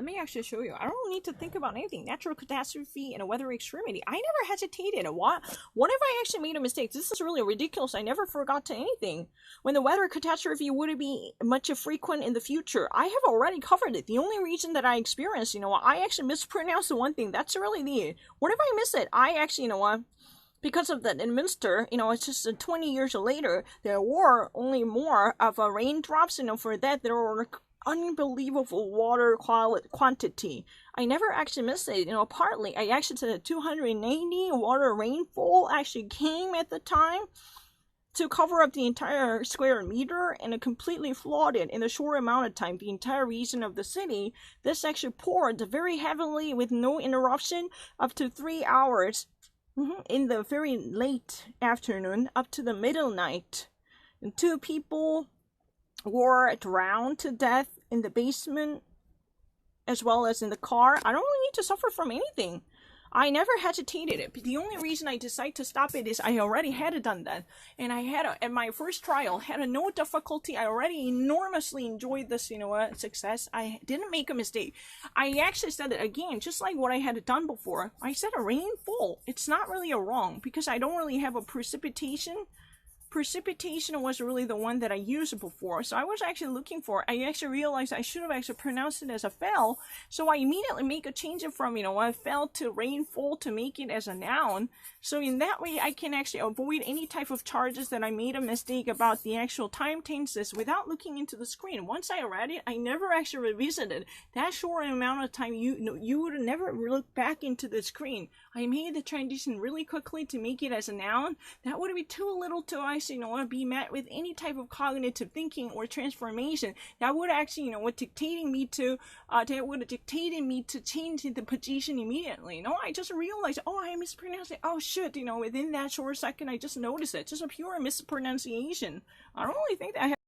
Let me actually show you. I don't need to think about anything. Natural catastrophe and a weather extremity. I never hesitated. What if I actually made a mistake? This is really ridiculous. I never forgot to anything. When the weather catastrophe would be much frequent in the future, I have already covered it. The only reason that I experienced, I actually mispronounced the one thing. That's really the. What if I miss it? I actually, because of that in Minster, it's just 20 years later, there were only more of raindrops, for that there were unbelievable water quantity. I never actually missed it, partly I actually said 280 water rainfall actually came at the time to cover up the entire square meter, and it completely flooded in a short amount of time the entire region of the city. This actually poured very heavily with no interruption up to 3 hours in the very late afternoon up to the middle night. And 2 people were drowned to death in the basement as well as in the car. I don't really need to suffer from anything. I never hesitated it. But the only reason I decided to stop it is I already had done that. And I had, at my first trial, had no difficulty. I already enormously enjoyed this, success. I didn't make a mistake. I actually said it again, just like what I had done before. I said a rainfall. It's not really a wrong, because I don't really have a precipitation. Precipitation was really the one that I used before, so I was actually looking for. I actually realized I should have actually pronounced it as a fell, so I immediately make a change it from fell to rainfall to make it as a noun. So in that way, I can actually avoid any type of charges that I made a mistake about the actual time tenses without looking into the screen. Once I read it, I never actually revisited that short amount of time. You would never look back into the screen. I made the transition really quickly to make it as a noun. That would be too little to be met with any type of cognitive thinking or transformation. That would actually, dictating me to, that would have dictated me to change the position immediately. I just realized, I mispronounced it. Oh shit, within that short second, I just noticed it. Just a pure mispronunciation. I don't really think that